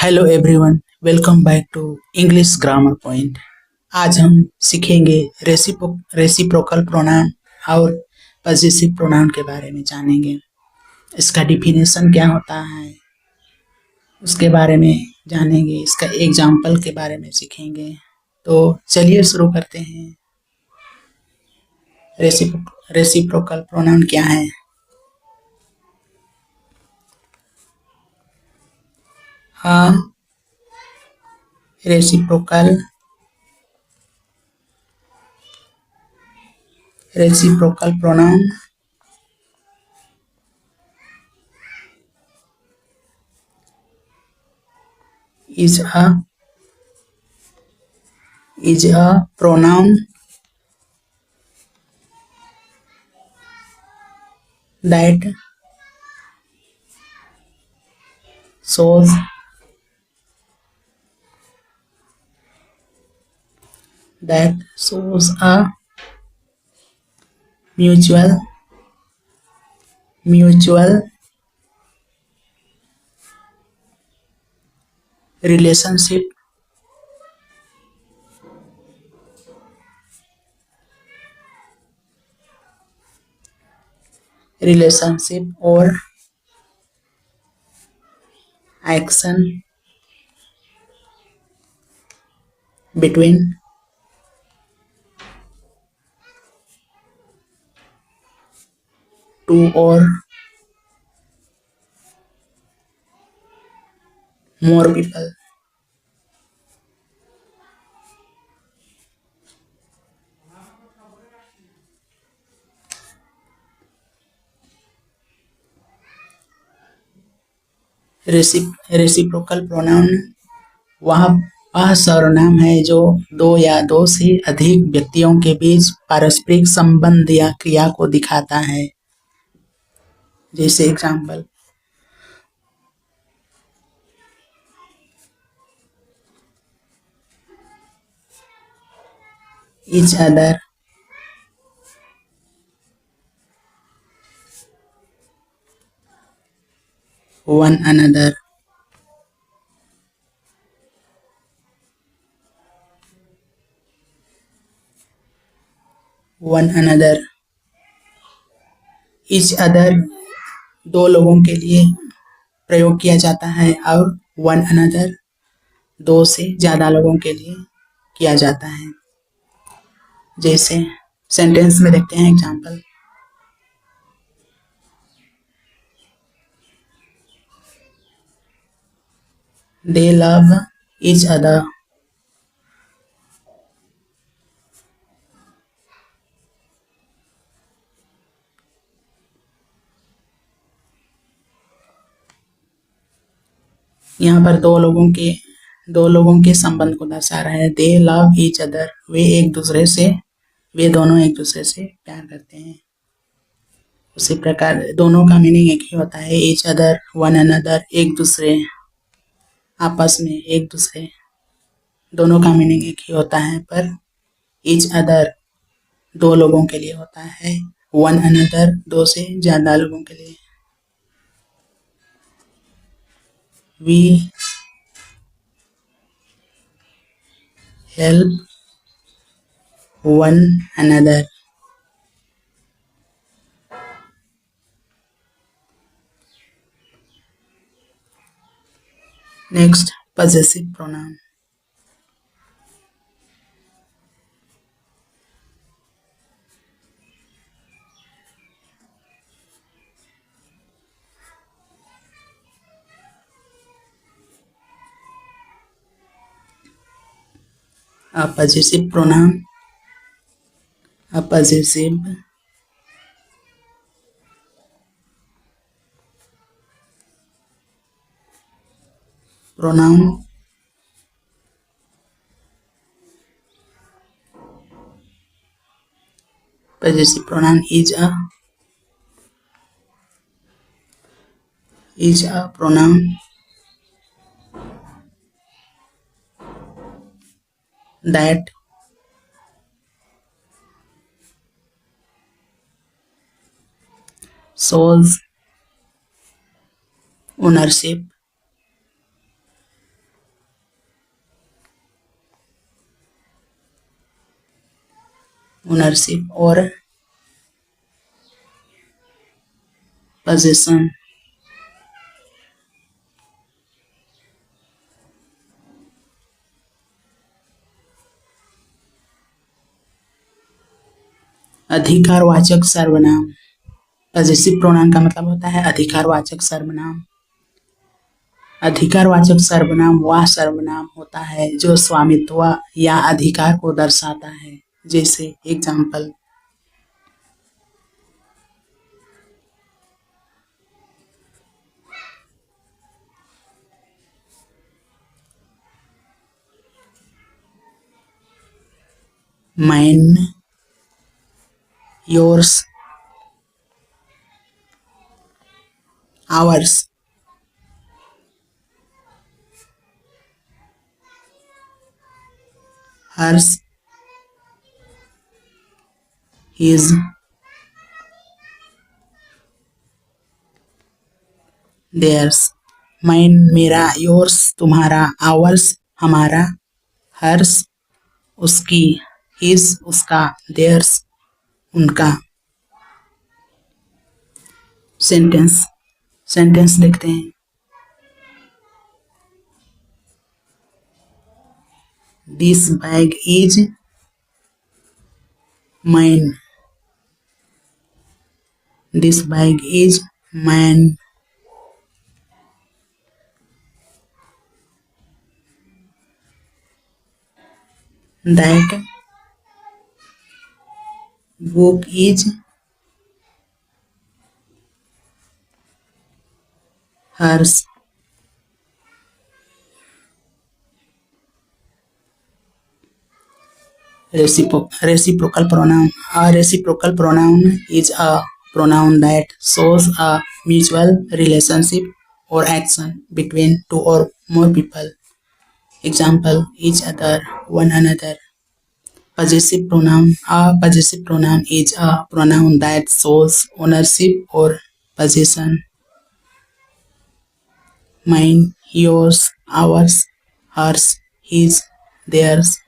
Hello everyone, welcome back to English grammar point. आज हम सीखेंगे रेसिप्रोकल प्रोनाउन और पजेसिव प्रोनाउन के बारे में जानेंगे। इसका डिफिनेशन क्या होता है उसके बारे में जानेंगे, इसका एग्जाम्पल के बारे में सीखेंगे। तो चलिए शुरू करते हैं। रेसिप्रोकल प्रोनाउन क्या है? हाँ, reciprocal pronoun is a pronoun that shows a mutual relationship or action between two or more people। Reciprocal pronoun वह सर्वनाम है जो दो या दो से अधिक व्यक्तियों के बीच पारस्परिक संबंध या क्रिया को दिखाता है। जैसे example, each other, one another, each other दो लोगों के लिए प्रयोग किया जाता है और one another दो से ज्यादा लोगों के लिए किया जाता है। जैसे सेंटेंस में देखते हैं example, they love each other। यहाँ पर दो लोगों के संबंध को दर्शा रहा है। दे लव ईच अदर, वे दोनों एक दूसरे से प्यार करते हैं। उसी प्रकार दोनों का मीनिंग एक ही होता है। ईच अदर, वन अनदर, एक दूसरे, आपस में, एक दूसरे, दोनों का मीनिंग एक ही होता है। पर ईच अदर दो लोगों के लिए होता है, वन अनदर दो से ज्यादा लोगों के लिए। We help one another। Next, possessive pronoun। A possessive pronoun is a pronoun that shows ownership ownership और पोजीशन। अधिकारवाचक सर्वनाम। पॉजेसिव प्रोनाउन का मतलब होता है अधिकारवाचक सर्वनाम। अधिकारवाचक सर्वनाम वह सर्वनाम होता है जो स्वामित्व या अधिकार को दर्शाता है। जैसे example, mine, yours, ours. Hers, his, theirs. Mine मेरा, योर्स तुम्हारा, आवर्स हमारा, हर्स उसकी, हिज उसका, देयर्स उनका। सेंटेंस, सेंटेंस देखते हैं। This bag is mine. This bag is mine. That book is hers. Reciprocal pronoun. A reciprocal pronoun is a pronoun that shows a mutual relationship or action between two or more people. Example, each other, one another. Possessive pronoun. A possessive pronoun is a pronoun that shows ownership or possession. Mine, yours, ours, hers, his, theirs.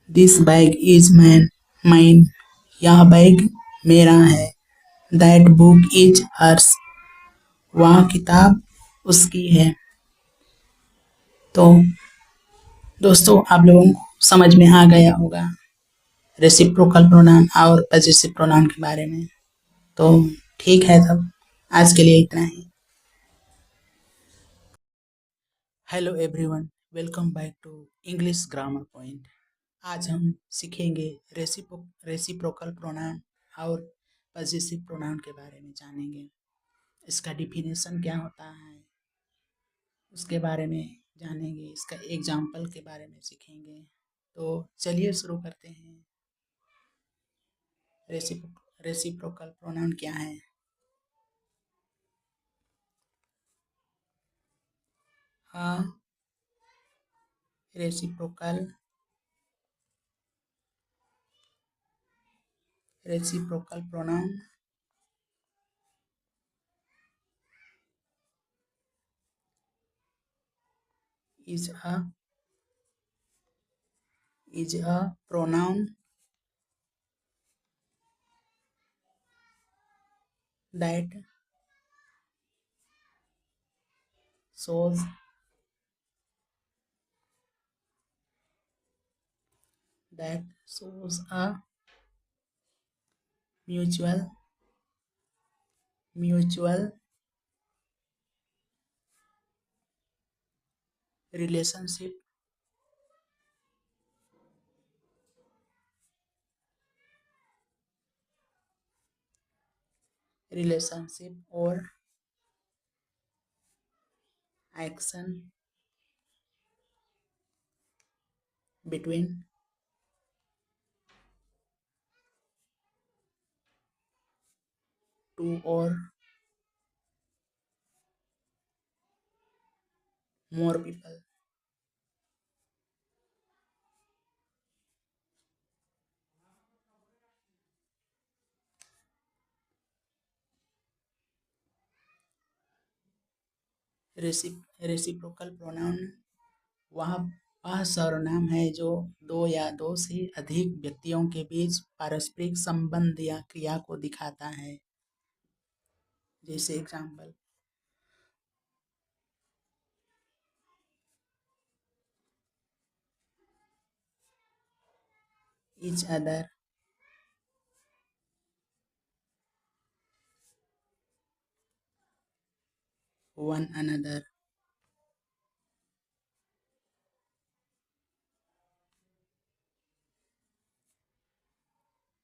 This bag is mine. यह बैग मेरा है। That book is hers. वह किताब उसकी है। तो दोस्तों आप लोगों को समझ में आ गया होगा रेसिप्रोकल प्रोनाउन और पॉजेसिव प्रोनाउन के बारे में। तो ठीक है, तब आज के लिए इतना ही। Hello everyone, welcome back to English grammar point. आज हम सीखेंगे रेसिप्रोकल प्रोनाउन और पॉजेसिव प्रोनाउन के बारे में जानेंगे। इसका डिफिनेशन क्या होता है उसके बारे में जानेंगे, इसका एग्जाम्पल के बारे में सीखेंगे। तो चलिए शुरू करते हैं। रेसिप्रोकल प्रोनाउन क्या है? हाँ, reciprocal pronoun is a pronoun that shows a mutual relationship or action between two or more people. Reciprocal pronoun वह वह सर्वनाम है जो दो या दो से अधिक व्यक्तियों के बीच पारस्परिक संबंध या क्रिया को दिखाता है। जैसे example, each other, one another,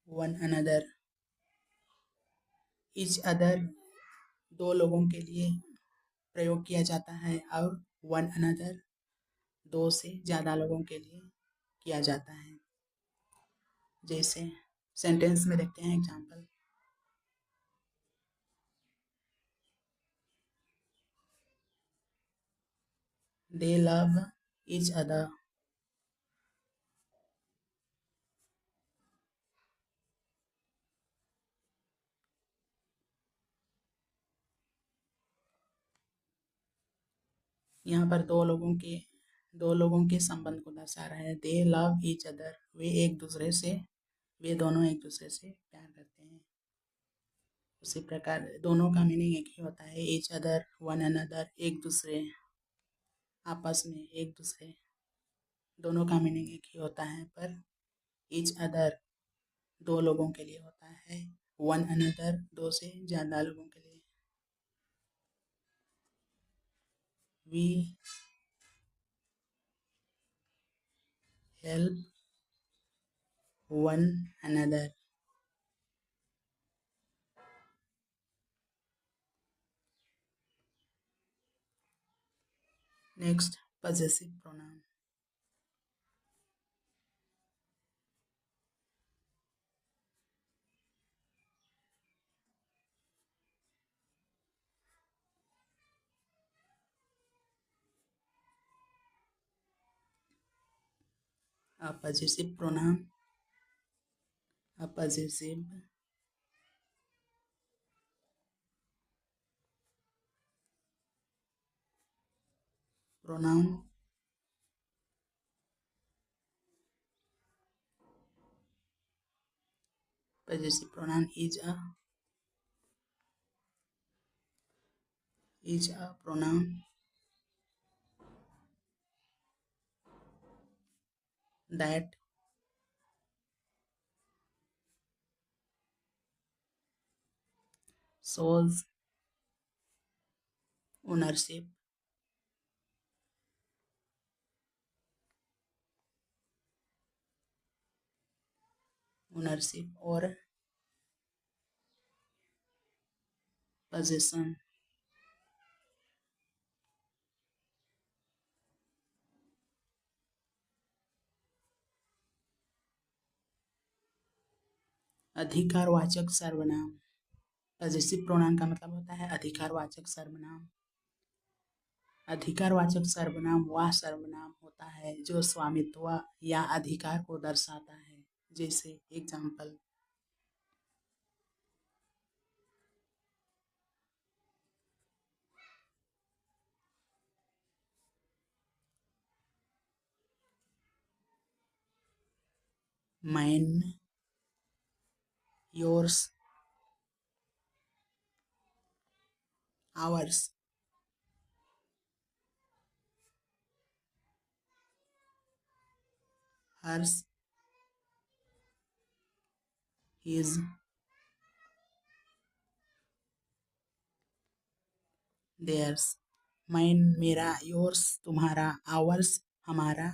one another, each other दो लोगों के लिए प्रयोग किया जाता है और वन अनदर दो से ज़्यादा लोगों के लिए किया जाता है। जैसे सेंटेंस में देखते हैं एग्जाम्पल, दे लव ईच अदर, यहाँ पर दो लोगों के संबंध को दर्शा रहा है। दे लव ईच अदर, वे दोनों एक दूसरे से प्यार करते हैं। उसी प्रकार दोनों का मीनिंग एक ही होता है। ईच अदर, वन अनदर, एक दूसरे, आपस में, एक दूसरे, दोनों का मीनिंग एक ही होता है। पर ईच अदर दो लोगों के लिए होता है, वन अनदर दो से ज्यादा लोगों के लिए। We help one another. Next, possessive pronoun. possessive pronoun, a possessive pronoun possessive pronoun is a pronoun that shows ownership, or possession। अधिकारवाचक सर्वनाम। पजेसिव प्रोनाउन का मतलब होता है अधिकारवाचक सर्वनाम। अधिकारवाचक सर्वनाम वह सर्वनाम होता है जो स्वामित्व या अधिकार को दर्शाता है। जैसे example, mine, yours, ours. Hers, his, theirs. Mine मेरा, योर्स तुम्हारा, आवर्स हमारा,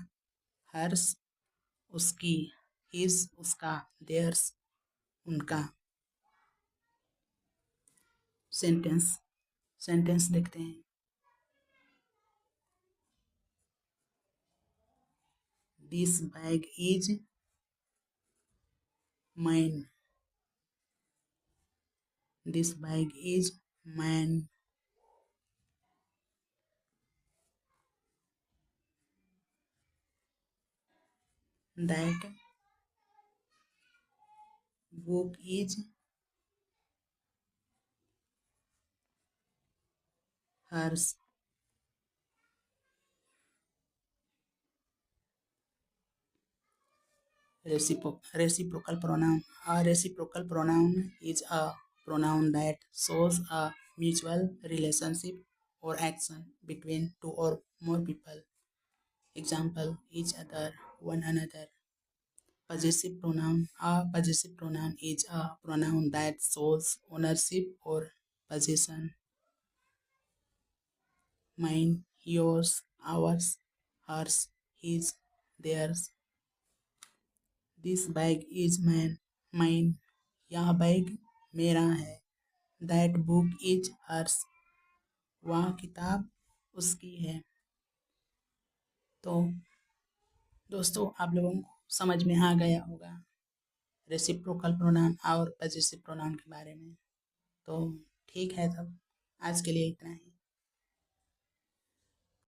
हर्स उसकी, हिज उसका, देयर्स उनका। सेंटेंस देखते हैं। This bag is mine, this bag is mine. That book is hers. Reciprocal pronoun. A reciprocal pronoun is a pronoun that shows a mutual relationship or action between two or more people. Example, each other, one another. Possessive pronoun. A possessive pronoun is a pronoun that shows ownership or possession. Mine, yours, ours, hers, his, theirs. This bag is mine. यह बैग मेरा है. That book is hers. वह किताब उसकी है. तो दोस्तों आप लोगों को समझ में आ गया होगा रेसिप्रोकल प्रोनाउन और पॉजेसिव प्रोनाउन के बारे में. तो ठीक है, तब आज के लिए इतना ही.